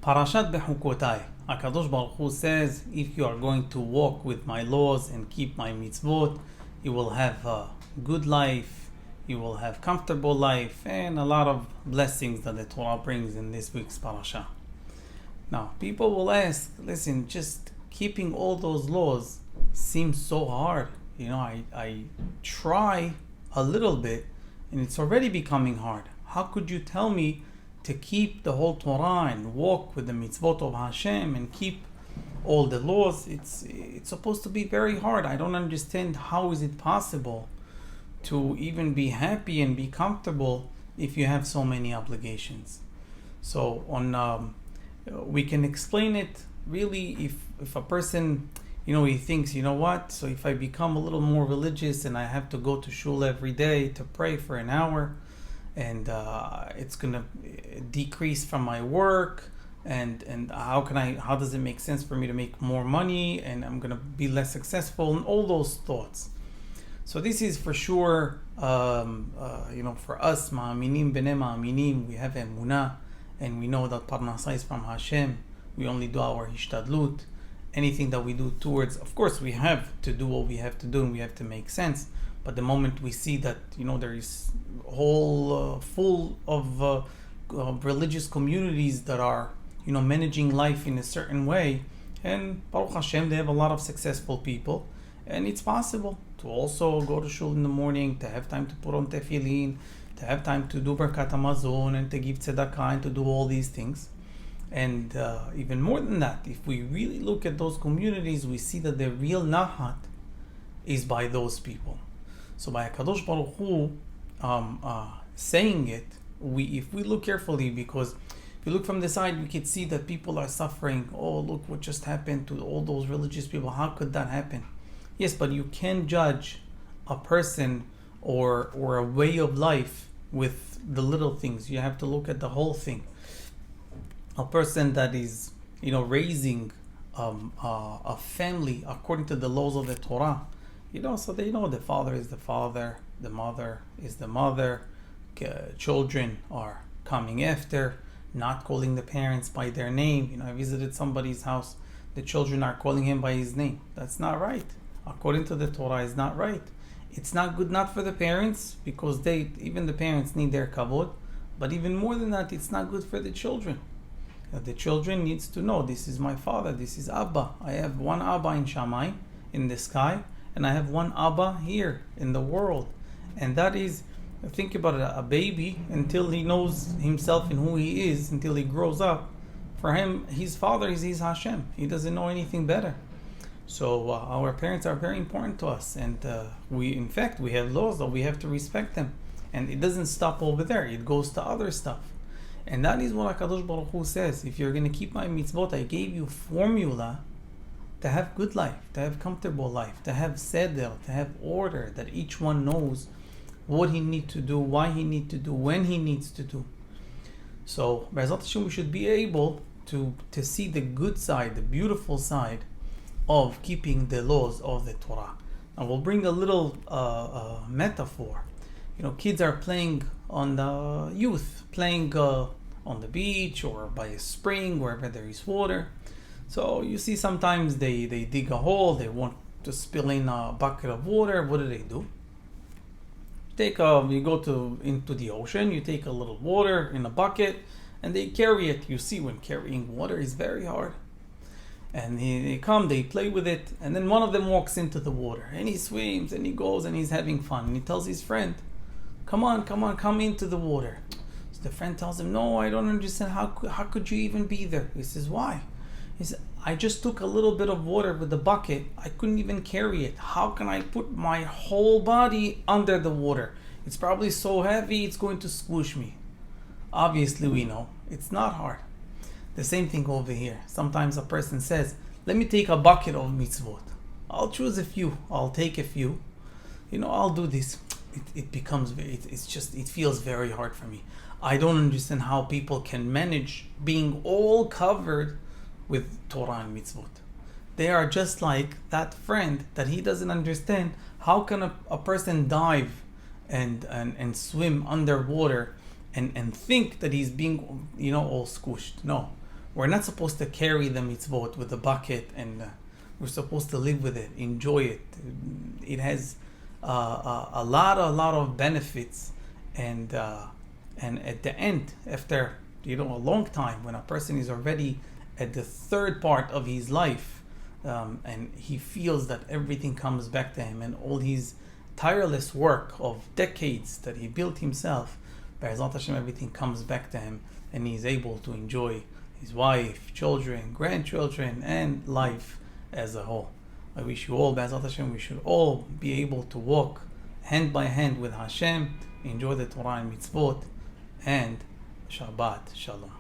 Parashat Behukotai. HaKadosh Baruch Hu says, if you are going to walk with my laws and keep my mitzvot, you will have a good life, you will have comfortable life, and a lot of blessings that the Torah brings in this week's parasha. Now, people will ask, listen, just keeping all those laws seems so hard. I try a little bit, and it's already becoming hard. How could you tell me to keep the whole Torah and walk with the mitzvot of Hashem and keep all the laws? It's supposed to be very hard. I don't understand how is it possible to even be happy and be comfortable if you have so many obligations. So we can explain it really if a person, he thinks, so if I become a little more religious and I have to go to shul every day to pray for an hour, and it's gonna decrease from my work, and how does it make sense for me to make more money, and I'm gonna be less successful, and all those thoughts. So this is for sure, for us, ma'aminim b'nei ma'aminim, we have emunah, and we know that parnasa is from Hashem. We only do our hishtadlut. Anything that we do towards, of course, we have to do what we have to do, and we have to make sense. But the moment we see that, there is whole full of religious communities that are, managing life in a certain way, and Baruch Hashem, they have a lot of successful people, and it's possible to also go to shul in the morning, to have time to put on tefillin, to have time to do Birkat Hamazon, and to give tzedakah, and to do all these things. And even more than that, if we really look at those communities, we see that the real nahat is by those people. So by HaKadosh Baruch Hu saying it, if we look carefully, because if you look from the side, we can see that people are suffering. Oh, look what just happened to all those religious people. How could that happen? Yes, but you can't judge a person or a way of life with the little things. You have to look at the whole thing. A person that is, raising a family according to the laws of the Torah, so they know the father is the father, the mother is the mother, children are coming after, not calling the parents by their name. I visited somebody's house, the children are calling him by his name. That's not right. According to the Torah, it's not right. It's not good, not for the parents, because even the parents need their kavod, but even more than that, it's not good for the children. The children needs to know, this is my father, this is Abba. I have one Abba in Shammai, in the sky, and I have one Abba here in the world. And that is, think about it, a baby, until he knows himself and who he is, until he grows up, for him, his father is Hashem. He doesn't know anything better. So our parents are very important to us, and we have laws that we have to respect them. And it doesn't stop over there, it goes to other stuff. And that is what HaKadosh Baruch Hu says. If you're going to keep my mitzvot, I gave you formula to have good life, to have comfortable life, to have seder, to have order, that each one knows what he needs to do, why he needs to do, when he needs to do. So, B'ezrat Hashem, we should be able to see the good side, the beautiful side of keeping the laws of the Torah. And we'll bring a little metaphor. Kids are playing on the playing on the beach or by a spring, wherever there is water. So you see sometimes they dig a hole, they want to spill in a bucket of water. What do? You go into the ocean, you take a little water in a bucket, and they carry it. You see, when carrying water is very hard. And they play with it, and then one of them walks into the water, and he swims, and he goes, and he's having fun, and he tells his friend, come on, come into the water. So the friend tells him, no, I don't understand, how could you even be there? He says, why? He said, I just took a little bit of water with the bucket, I couldn't even carry it. How can I put my whole body under the water? It's probably so heavy, it's going to squish me. Obviously we know, it's not hard. The same thing over here. Sometimes a person says, let me take a bucket of mitzvot. I'll choose a few, I'll take a few. I'll do this. It feels very hard for me. I don't understand how people can manage being all covered with Torah and mitzvot. They are just like that friend that he doesn't understand. How can a person dive and swim underwater and think that he's being all squished? No. we're not supposed to carry the mitzvot with a bucket, and we're supposed to live with it, enjoy it. It has a lot of benefits, and at the end, after a long time, when a person is already at the third part of his life, and he feels that everything comes back to him, and all his tireless work of decades that he built himself, Be'ezrat Hashem, everything comes back to him, and he's able to enjoy his wife, children, grandchildren, and life as a whole. I wish you all, Be'ezrat Hashem, we should all be able to walk hand by hand with Hashem, enjoy the Torah and Mitzvot, and Shabbat Shalom.